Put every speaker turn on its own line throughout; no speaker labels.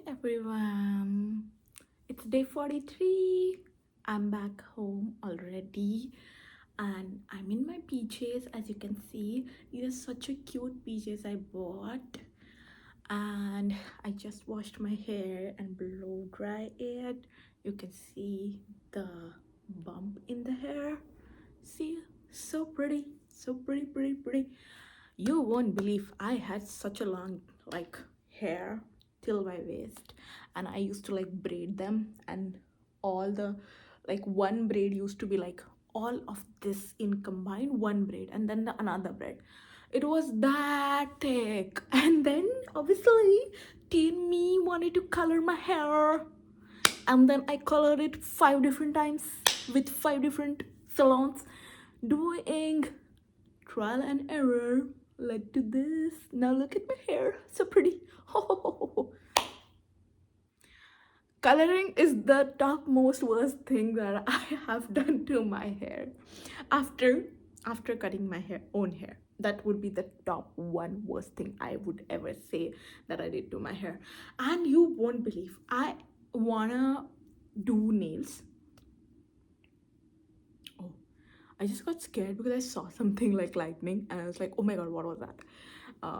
everyone. It's day 43. I'm back home already and I'm in my PJs as you can see. These are such a cute PJs I bought. And I just washed my hair and blow dry it. You can see the bump in the hair. See, so pretty, so pretty. You won't believe I had such a long hair till my waist, and I used to braid them, and all the one braid used to be all of this in combined one braid, and then another braid. It was that thick, and then obviously teen me wanted to color my hair, and then I colored it 5 different times with 5 different salons, doing trial and error led to this. Now look at my hair, so pretty. Coloring is the top most worst thing that I have done to my hair after cutting my own hair. That would be the top one worst thing I would ever say that I did to my hair. And you won't believe, I wanna do nails. Oh, I just got scared because I saw something like lightning and I was like, oh my god, what was that?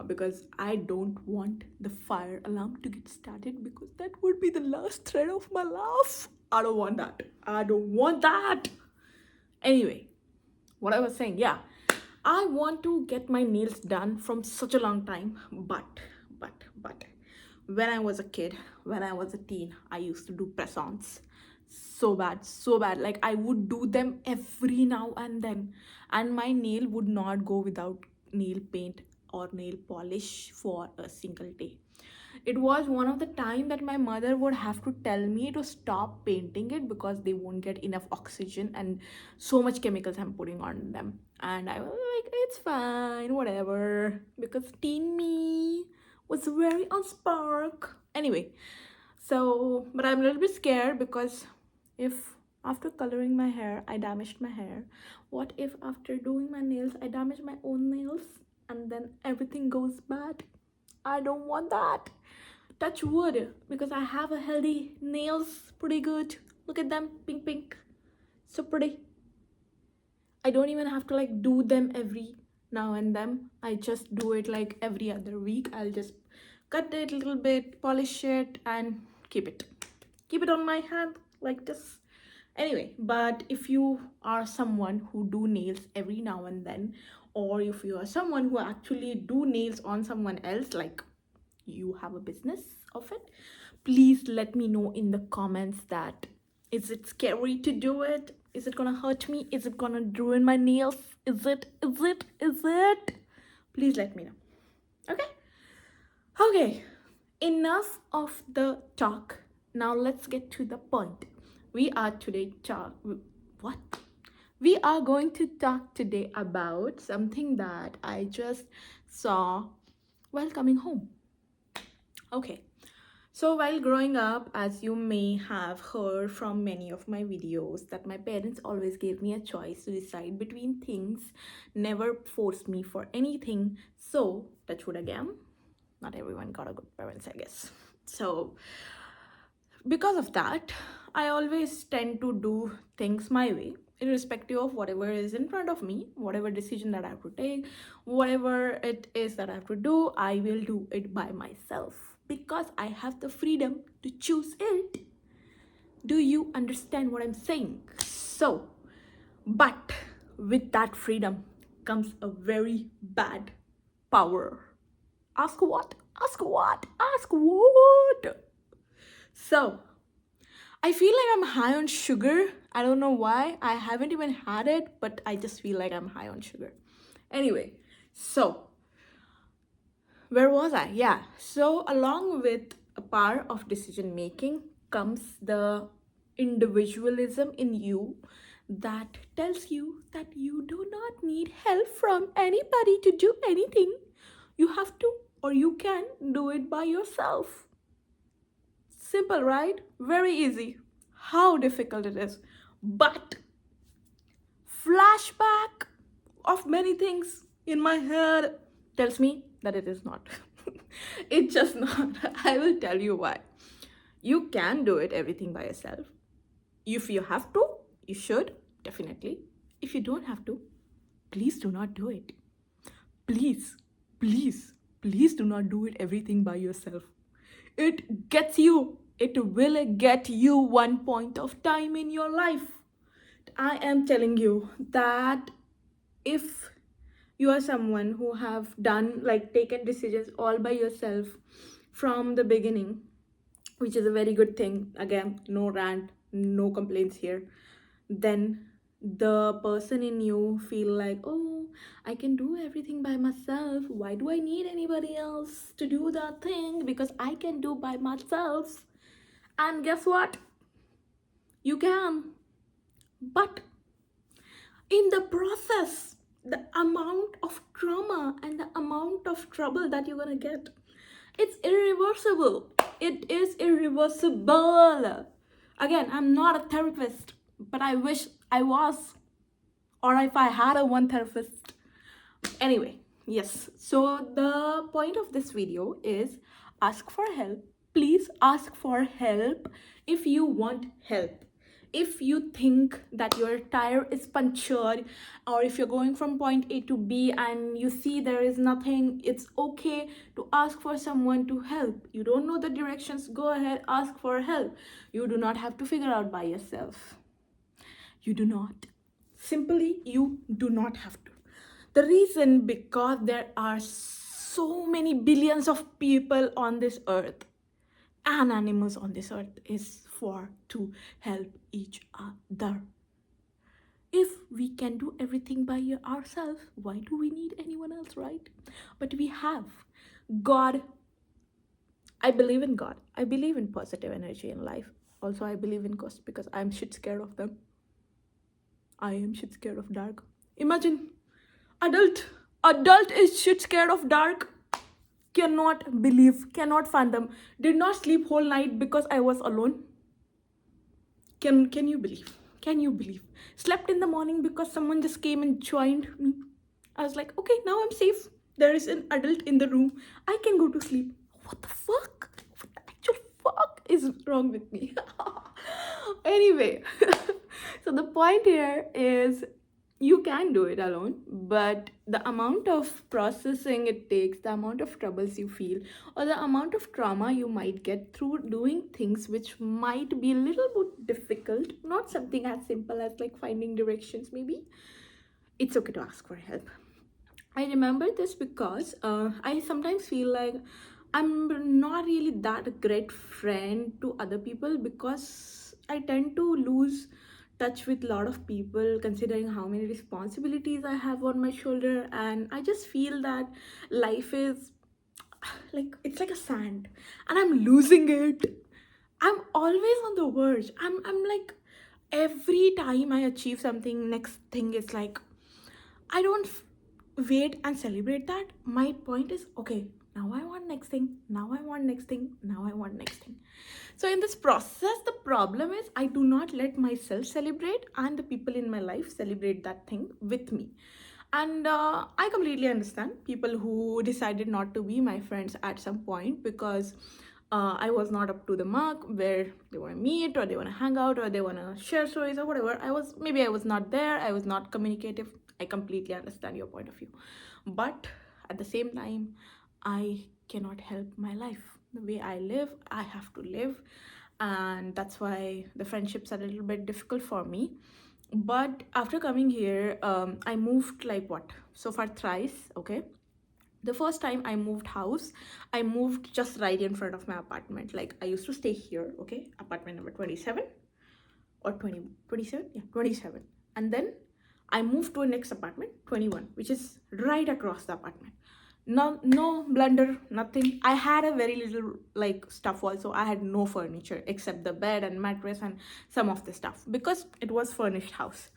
Because I don't want the fire alarm to get started, because that would be the last thread of my life. I don't want that. I don't want that. Anyway, what I was saying, yeah, I want to get my nails done from such a long time, but when I was a kid, when I was a teen, I used to do press-ons so bad. Like I would do them every now and then, and my nail would not go without nail paint or nail polish for a single day. It was one of the time that my mother would have to tell me to stop painting it because they won't get enough oxygen and so much chemicals I'm putting on them. And I was like, it's fine, whatever, because teen me was very on spark. Anyway, so but I'm a little bit scared because if after coloring my hair I damaged my hair, what if after doing my nails I damage my own nails and then everything goes bad? I don't want that. Touch wood, because I have a healthy nails, pretty good. Look at them, pink, so pretty. I don't even have to do them every now and then. I just do it every other week. I'll just cut it a little bit, polish it, and keep it on my hand like this. Anyway, but if you are someone who do nails every now and then, or if you are someone who actually do nails on someone else, like you have a business of it, please let me know in the comments that, is it scary to do it? Is it gonna hurt me? Is it gonna ruin my nails? Is it? Please let me know. Okay, enough of the talk. Now let's get to the point. We are going to talk today about something that I just saw while coming home. Okay, so while growing up, as you may have heard from many of my videos, that my parents always gave me a choice to decide between things, never forced me for anything. So touch wood again, not everyone got a good parents, I guess. So because of that, I always tend to do things my way, irrespective of whatever is in front of me, whatever decision that I have to take, whatever it is that I have to do, I will do it by myself because I have the freedom to choose it. Do you understand what I'm saying? So, but with that freedom comes a very bad power. Ask what? So, I feel like I'm high on sugar. I don't know why. I haven't even had it, but I just feel like I'm high on sugar. Anyway, so where was I? Yeah. So along with a power of decision making comes the individualism in you that tells you that you do not need help from anybody to do anything. You have to, or you can do it by yourself. Simple, right? Very easy. How difficult it is. But flashback of many things in my head tells me that it is not. It's just not. I will tell you why. You can do it everything by yourself. If you have to, you should, definitely. If you don't have to, please do not do it. Please, please, please do not do it everything by yourself. It gets you. It will get you one point of time in your life. I am telling you that if you are someone who have done like taken decisions all by yourself from the beginning, which is a very good thing, again, no rant, no complaints here, then the person in you feel like, oh, I can do everything by myself, why do I need anybody else to do that thing, because I can do by myself. And guess what, you can, but in the process, the amount of trauma and the amount of trouble that you're gonna get, it's irreversible. It is irreversible. Again, I'm not a therapist, but I wish I was, or if I had a one therapist. Anyway, yes, so the point of this video is ask for help. Please ask for help if you want help. If you think that your tire is punctured, or if you're going from point A to B and you see there is nothing, it's okay to ask for someone to help. You don't know the directions, go ahead, ask for help. You do not have to figure out by yourself. You do not. Simply, you do not have to. The reason, because there are so many billions of people on this earth and animals on this earth, is for to help each other. If we can do everything by ourselves, why do we need anyone else, right? But we have God. I believe in God. I believe in positive energy in life. Also, I believe in ghosts because I'm shit scared of them. I am shit scared of dark. Imagine, adult is shit scared of dark. Cannot believe, cannot fathom. Did not sleep whole night because I was alone. Can you believe? Can you believe? Slept in the morning because someone just came and joined me. I was like, okay, now I'm safe. There is an adult in the room. I can go to sleep. What the fuck? What the actual fuck is wrong with me? Anyway, so the point here is you can do it alone, but the amount of processing it takes, the amount of troubles you feel, or the amount of trauma you might get through doing things which might be a little bit difficult, not something as simple as like finding directions, maybe. It's okay to ask for help. I remember this because I sometimes feel like I'm not really that great friend to other people because I tend to lose touch with a lot of people considering how many responsibilities I have on my shoulder, and I just feel that life is like it's like a sand and I'm losing it. I'm always on the verge. I'm like every time I achieve something, next thing is like I don't wait and celebrate that. My point is, okay, now I want next thing, now I want next thing, now I want next thing. So in this process, the problem is I do not let myself celebrate and the people in my life celebrate that thing with me. And I completely understand people who decided not to be my friends at some point because I was not up to the mark where they want to meet or they want to hang out or they want to share stories or whatever. I was not there. I was not communicative. I completely understand your point of view. But at the same time, I cannot help my life. The way I live, I have to live. And that's why the friendships are a little bit difficult for me. But after coming here, I moved like what? So far thrice, okay? The first time I moved house, I moved just right in front of my apartment. Like I used to stay here, okay? Apartment number 27 or 20, 27? Yeah, 27. And then I moved to a next apartment, 21, which is right across the apartment. No blunder, nothing. I had a very little like stuff also. I had no furniture except the bed and mattress and some of the stuff because it was furnished house.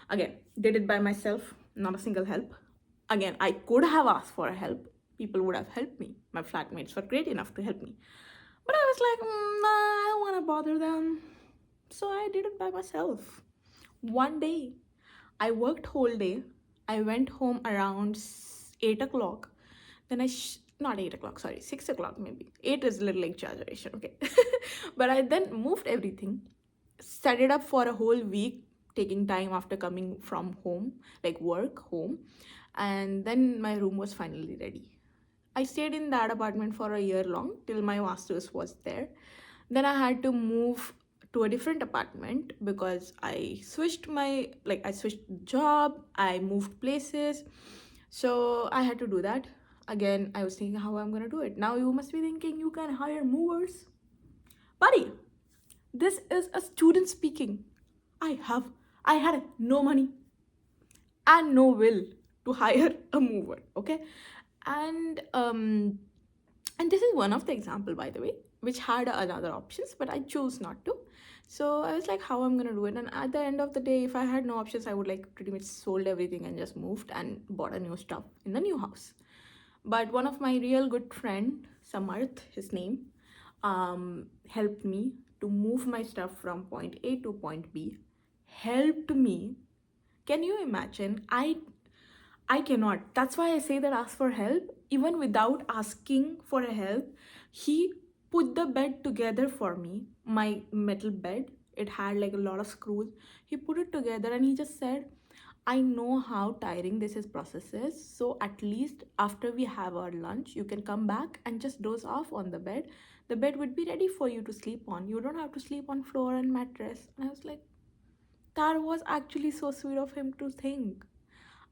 Again, did it by myself, not a single help. Again, I could have asked for help. People would have helped me. My flatmates were great enough to help me. But I was like, nah, I don't want to bother them. So I did it by myself. One day, I worked whole day. I went home around 8 o'clock. Then not 8 o'clock, sorry, 6 o'clock maybe. 8 is a little exaggeration, okay. But I then moved everything, set it up for a whole week, taking time after coming from home, like work, home. And then my room was finally ready. I stayed in that apartment for a year long till my master's was there. Then I had to move to a different apartment because I switched job, I moved places. So I had to do that. Again, I was thinking how I'm gonna do it. Now you must be thinking you can hire movers. Buddy, this is a student speaking. I had no money and no will to hire a mover, okay? And and this is one of the example, by the way, which had another options, but I chose not to. So I was like, how I'm gonna do it? And at the end of the day, if I had no options, I would like pretty much sold everything and just moved and bought a new stuff in the new house. But one of my real good friend, Samarth, his name, helped me to move my stuff from point A to point B. Helped me. Can you imagine? I cannot. That's why I say that ask for help. Even without asking for a help, he put the bed together for me. My metal bed. It had like a lot of screws. He put it together and he just said, I know how tiring this is process is. So at least after we have our lunch, you can come back and just doze off on the bed. The bed would be ready for you to sleep on. You don't have to sleep on floor and mattress. And I was like, that was actually so sweet of him to think.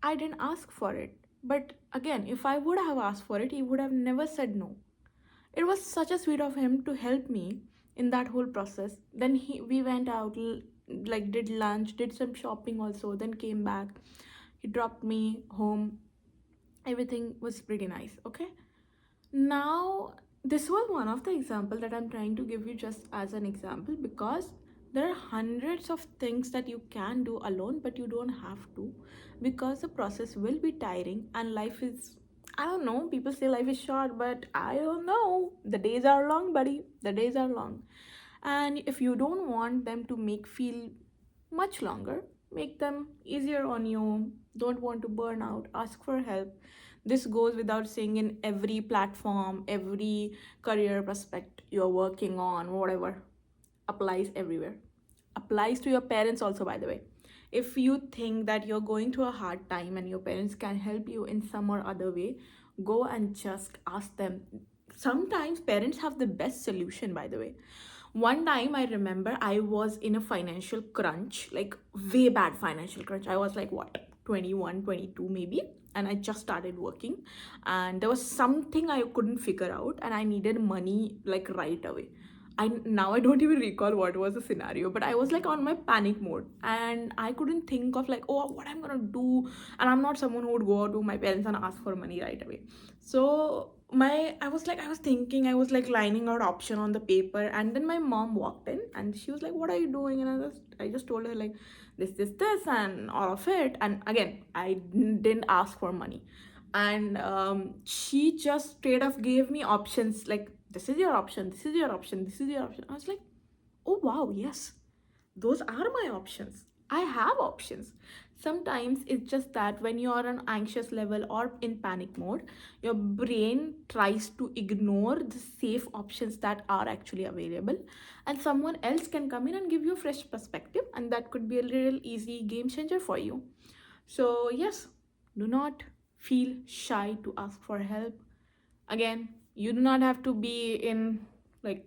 I didn't ask for it. But again, if I would have asked for it, he would have never said no. It was such a sweet of him to help me in that whole process. Then we went out, like did lunch, did some shopping also, then came back. He dropped me home. Everything was pretty nice, okay? Now, this was one of the example that I'm trying to give you just as an example, because there are hundreds of things that you can do alone, but you don't have to, because the process will be tiring and life is, I don't know, people say life is short, but I don't know. The days are long, buddy. The days are long. And if you don't want them to make feel much longer, make them easier on you. Don't want to burn out, ask for help. This goes without saying in every platform, every career prospect you're working on, whatever, applies everywhere. Applies to your parents also, by the way. If you think that you're going through a hard time and your parents can help you in some or other way, go and just ask them. Sometimes parents have the best solution, by the way. One time I remember I was in a financial crunch, like way bad financial crunch. I was like, what, 21, 22 maybe, and I just started working, and there was something I couldn't figure out and I needed money like right away. I don't even recall what was the scenario, but I was like on my panic mode and I couldn't think of like, oh, what I'm gonna do. And I'm not someone who would go to my parents and ask for money right away. So I was thinking, I was like lining out option on the paper, and then my mom walked in and she was like, what are you doing? And I just told her like this and all of it. And again, I didn't ask for money. And she just straight up gave me options like, this is your option, this is your option, this is your option. I was like, oh wow, yes, those are my options. I have options. Sometimes it's just that when you're on anxious level or in panic mode, your brain tries to ignore the safe options that are actually available, and someone else can come in and give you a fresh perspective, and that could be a little easy game changer for you. So yes, do not feel shy to ask for help. Again, you do not have to be in like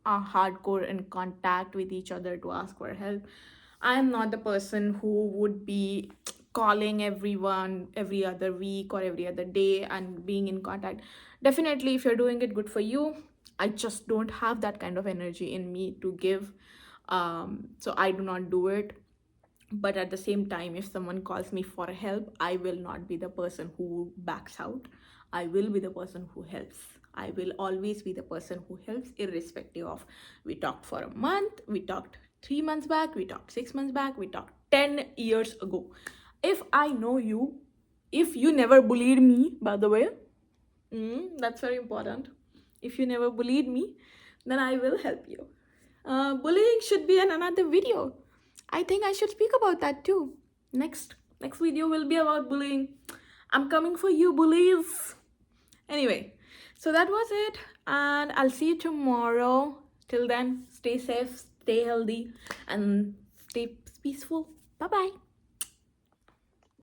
a hardcore in contact with each other to ask for help. I am not the person who would be calling everyone every other week or every other day and being in contact. Definitely, if you're doing it, good for you. I just don't have that kind of energy in me to give. So I do not do it. But at the same time, if someone calls me for help, I will not be the person who backs out. I will be the person who helps. I will always be the person who helps, irrespective of we talked for a month, we talked 3 months back, we talked 6 months back, we talked 10 years ago. If I know you, if you never bullied me, by the way, that's very important. If you never bullied me, then I will help you. Bullying should be in another video. I think I should speak about that too. Next video will be about bullying. I'm coming for you, bullies. Anyway, So that was it, and I'll see you tomorrow. Till then, stay safe, stay healthy, and stay peaceful. Bye bye.